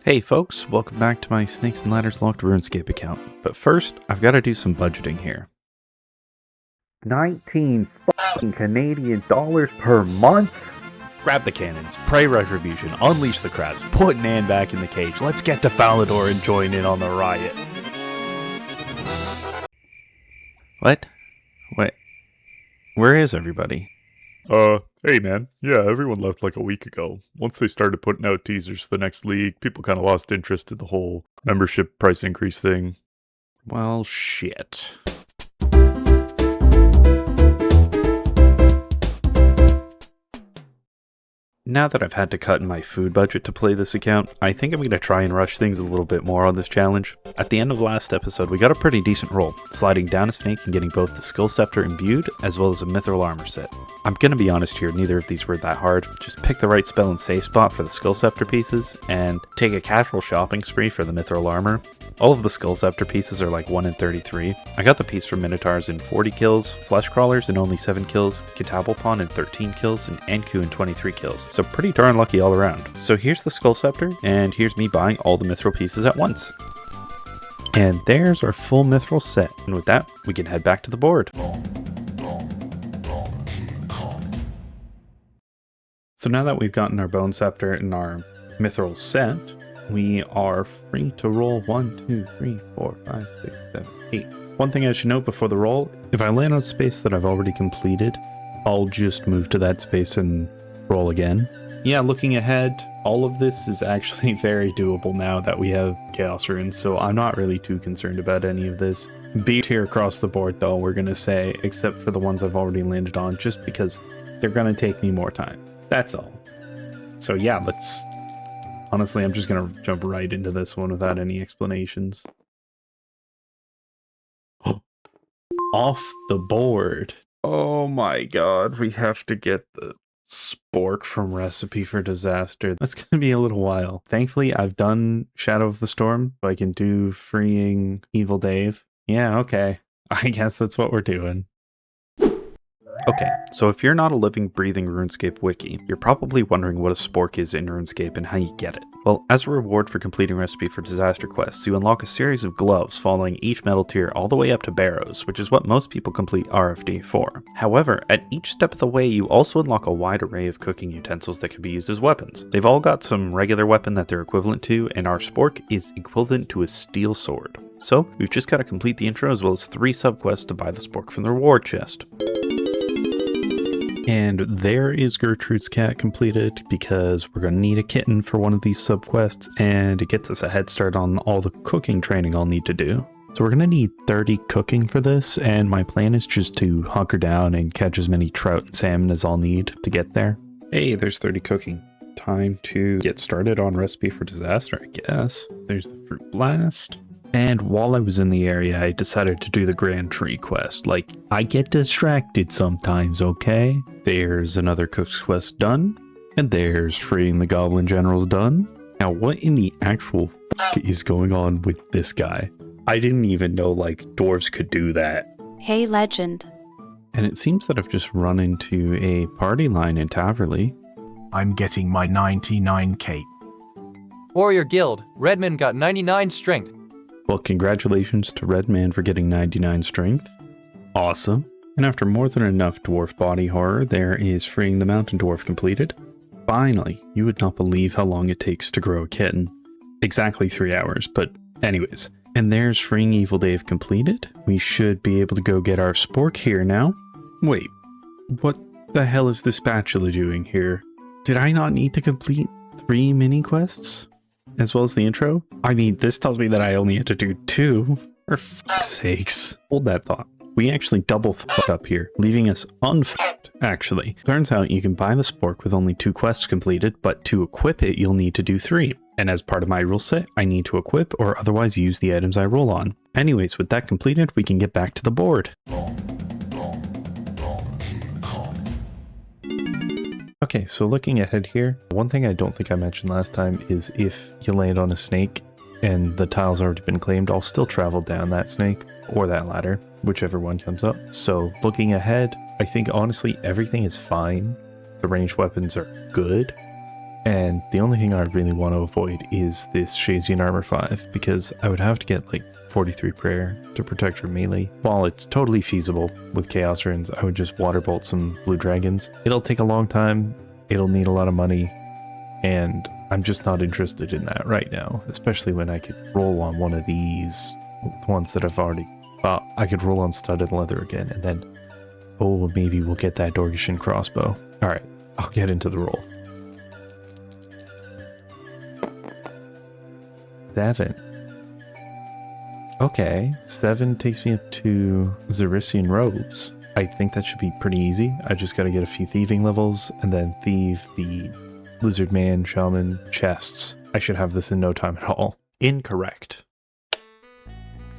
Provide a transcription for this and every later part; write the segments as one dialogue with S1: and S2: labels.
S1: Hey folks, welcome back to my Snakes and Ladders Locked RuneScape account. But first, I've got to do some budgeting here. 19 fucking Canadian dollars per month? Grab the cannons, pray retribution, unleash the crabs, put Nan back in the cage, let's get to Falador and join in on the riot. What? Wait, where is everybody?
S2: Hey man, yeah, everyone left like a week ago. Once they started putting out teasers for the next league, people kind of lost interest in the whole membership price increase thing.
S1: Well, shit. Now that I've had to cut in my food budget to play this account, I think I'm going to try and rush things a little bit more on this challenge. At the end of last episode, we got a pretty decent roll, sliding down a snake and getting both the Skull Scepter imbued, as well as a mithril armor set. I'm going to be honest here, neither of these were that hard. Just pick the right spell and save spot for the Skull Scepter pieces, and take a casual shopping spree for the mithril armor. All of the Skull Scepter pieces are like 1 in 33. I got the piece from Minotaurs in 40 kills, Flesh Crawlers in only 7 kills, Kitabalpon in 13 kills, and Anku in 23 kills. So pretty darn lucky all around. So here's the Skull Scepter, and here's me buying all the mithril pieces at once. And there's our full mithril set. And with that, we can head back to the board. So now that we've gotten our Bone Scepter and our mithril set, we are free to roll 1, 2, 3, 4, 5, 6, 7, 8. One thing I should note before the roll, if I land on a space that I've already completed, I'll just move to that space and roll again. Yeah, looking ahead, all of this is actually very doable now that we have Chaos Runes, so I'm not really too concerned about any of this. B tier across the board though, we're going to say, except for the ones I've already landed on, just because they're going to take me more time. That's all. So yeah, honestly, I'm just going to jump right into this one without any explanations. Off the board. Oh my god, we have to get the spork from Recipe for Disaster. That's going to be a little while. Thankfully, I've done Shadow of the Storm, so I can do Freeing Evil Dave. Yeah, okay. I guess that's what we're doing. Okay, so if you're not a living, breathing RuneScape wiki, you're probably wondering what a spork is in RuneScape and how you get it. Well, as a reward for completing Recipe for Disaster quests, you unlock a series of gloves following each metal tier all the way up to barrows, which is what most people complete RFD for. However, at each step of the way, you also unlock a wide array of cooking utensils that can be used as weapons. They've all got some regular weapon that they're equivalent to, and our spork is equivalent to a steel sword. So, we've just got to complete the intro as well as 3 subquests to buy the spork from the reward chest. And there is Gertrude's cat completed, because we're going to need a kitten for one of these subquests, and it gets us a head start on all the cooking training I'll need to do. So we're going to need 30 cooking for this, and my plan is just to hunker down and catch as many trout and salmon as I'll need to get there. Hey, there's 30 cooking. Time to get started on Recipe for Disaster, I guess. There's the Fruit Blast. And while I was in the area, I decided to do the Grand Tree quest. Like, I get distracted sometimes, okay? There's another Cook's quest done. And there's Freeing the Goblin Generals done. Now, what in the actual f*** is going on with this guy? I didn't even know, like, dwarves could do that.
S3: Hey, legend.
S1: And it seems that I've just run into a party line in Taverley.
S4: I'm getting my 99 cape.
S5: Warrior Guild, Redman got 99 strength.
S1: Well, congratulations to Redman for getting 99 strength. Awesome. And after more than enough dwarf body horror, there is Freeing the Mountain Dwarf completed. Finally, you would not believe how long it takes to grow a kitten. Exactly 3 hours, but anyways. And there's Freeing Evil Dave completed. We should be able to go get our spork here now. Wait, what the hell is the spatula doing here? Did I not need to complete 3 mini quests? As well as the intro? I mean, this tells me that I only had to do 2. For fuck's sakes. Hold that thought. We actually double fucked up here, leaving us unfucked, actually. Turns out you can buy the spork with only 2 quests completed, but to equip it, you'll need to do 3. And as part of my rule set, I need to equip or otherwise use the items I roll on. Anyways, with that completed, we can get back to the board. Okay, so looking ahead here, one thing I don't think I mentioned last time is if you land on a snake and the tile's already been claimed, I'll still travel down that snake or that ladder, whichever one comes up. So looking ahead, I think honestly everything is fine. The ranged weapons are good. And the only thing I really want to avoid is this Shazian Armor 5, because I would have to get like 43 prayer to protect from melee. While it's totally feasible with Chaos Runes, I would just water bolt some blue dragons. It'll take a long time, it'll need a lot of money, and I'm just not interested in that right now, especially when I could roll on one of these ones that I've already... Well, I could roll on studded leather again, and then, oh, maybe we'll get that Dorgishan crossbow. Alright, I'll get into the roll. 7. Okay, 7 takes me up to Zerisian robes. I think that should be pretty easy. I just gotta get a few thieving levels, and then thieve the lizard man, shaman, chests. I should have this in no time at all. Incorrect.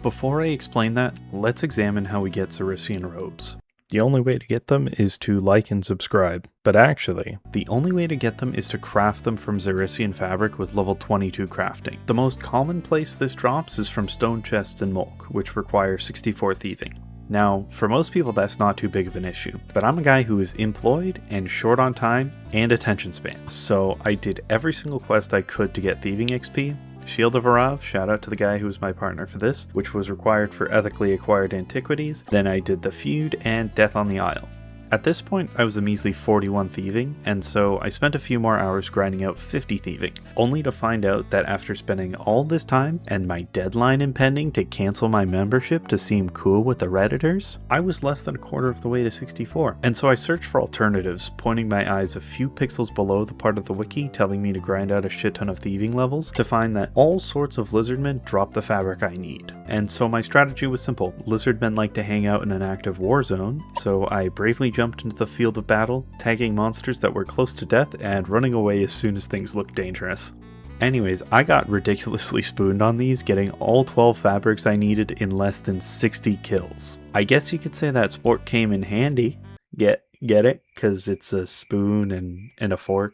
S1: Before I explain that, let's examine how we get Zerisian robes. The only way to get them is to like and subscribe, but actually, the only way to get them is to craft them from Zerisian fabric with level 22 crafting. The most common place this drops is from stone chests and Mulk, which require 64 thieving. Now, for most people that's not too big of an issue, but I'm a guy who is employed and short on time and attention spans, so I did every single quest I could to get thieving XP. Shield of Arav, shout out to the guy who was my partner for this, which was required for ethically acquired antiquities. Then I did the feud and Death on the Isle. At this point, I was a measly 41 thieving, and so I spent a few more hours grinding out 50 thieving, only to find out that after spending all this time and my deadline impending to cancel my membership to seem cool with the Redditors, I was less than a quarter of the way to 64. And so I searched for alternatives, pointing my eyes a few pixels below the part of the wiki telling me to grind out a shit ton of thieving levels, to find that all sorts of lizardmen drop the fabric I need. And so my strategy was simple. Lizardmen like to hang out in an active war zone, so I bravely jumped into the field of battle, tagging monsters that were close to death and running away as soon as things looked dangerous. Anyways, I got ridiculously spooned on these, getting all 12 fabrics I needed in less than 60 kills. I guess you could say that sport came in handy. Get it? Because it's a spoon and a fork?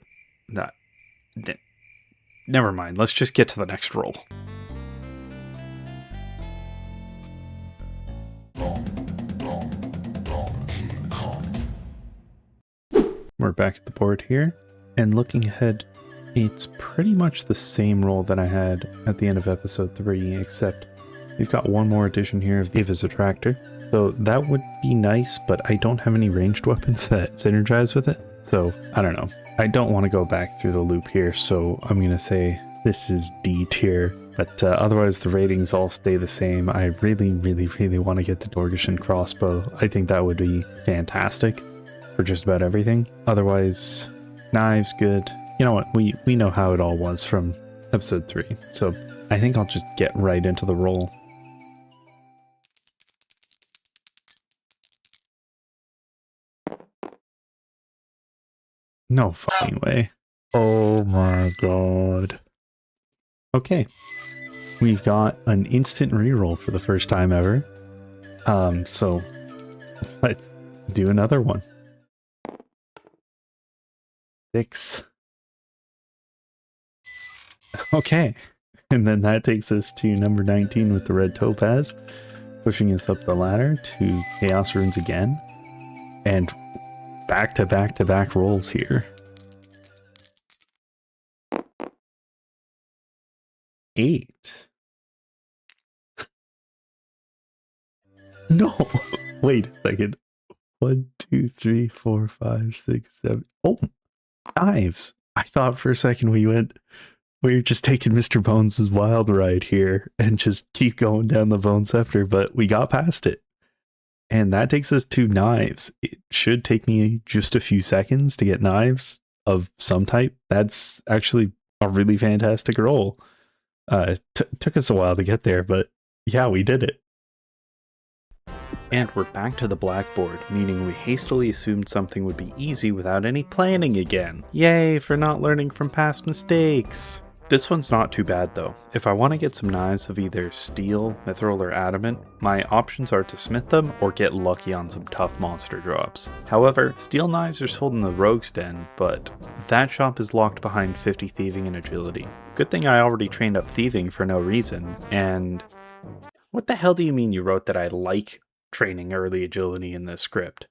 S1: Never mind, let's just get to the next roll. We're back at the board here, and looking ahead, it's pretty much the same roll that I had at the end of episode 3, except we've got one more addition here of the Eva's Attractor. So that would be nice, but I don't have any ranged weapons that synergize with it. So, I don't know. I don't want to go back through the loop here, so I'm going to say this is D tier. But otherwise, the ratings all stay the same. I really want to get the Dorgishan crossbow. I think that would be fantastic for just about everything. Otherwise, knives, good. You know what? We know how it all was from episode 3. So I think I'll just get right into the roll. No fucking way. Oh my god. Okay. We've got an instant reroll for the first time ever. So let's do another one. 6. Okay. And then that takes us to number 19 with the red topaz, pushing us up the ladder to Chaos Runes again. And back to back rolls here. 8. No. Wait a second. 1, 2, 3, 4, 5, 6, 7. Oh, knives. I thought for a second we were just taking Mr. Bones' wild ride here and just keep going down the Bone Scepter, but we got past it. And that takes us to knives. It should take me just a few seconds to get knives of some type. That's actually a really fantastic roll. Took us a while to get there, but yeah, we did it. And we're back to the blackboard, meaning we hastily assumed something would be easy without any planning again. Yay for not learning from past mistakes! This one's not too bad though. If I want to get some knives of either steel, mithril, or adamant, my options are to smith them or get lucky on some tough monster drops. However, steel knives are sold in the Rogue's Den, but that shop is locked behind 50 thieving and agility. Good thing I already trained up thieving for no reason, and... What the hell do you mean you wrote that I like training early agility in this script?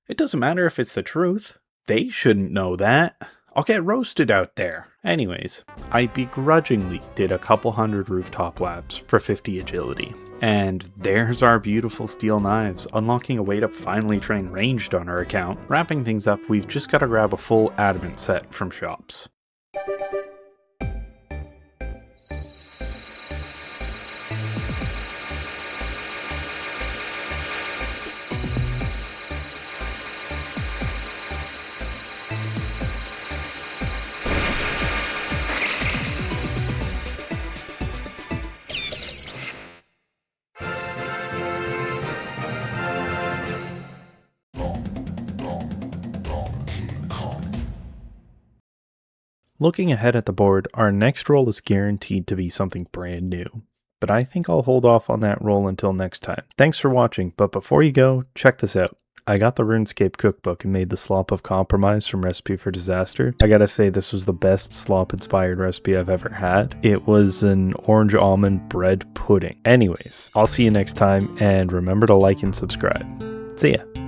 S1: It doesn't matter if it's the truth. They shouldn't know that. I'll get roasted out there. Anyways, I begrudgingly did a couple hundred rooftop laps for 50 agility. And there's our beautiful steel knives, unlocking a way to finally train ranged on our account. Wrapping things up, we've just got to grab a full adamant set from shops. Looking ahead at the board, our next roll is guaranteed to be something brand new, but I think I'll hold off on that roll until next time. Thanks for watching, but before you go, check this out. I got the RuneScape cookbook and made the Slop of Compromise from Recipe for Disaster. I gotta say, this was the best slop-inspired recipe I've ever had. It was an orange almond bread pudding. Anyways, I'll see you next time, and remember to like and subscribe. See ya!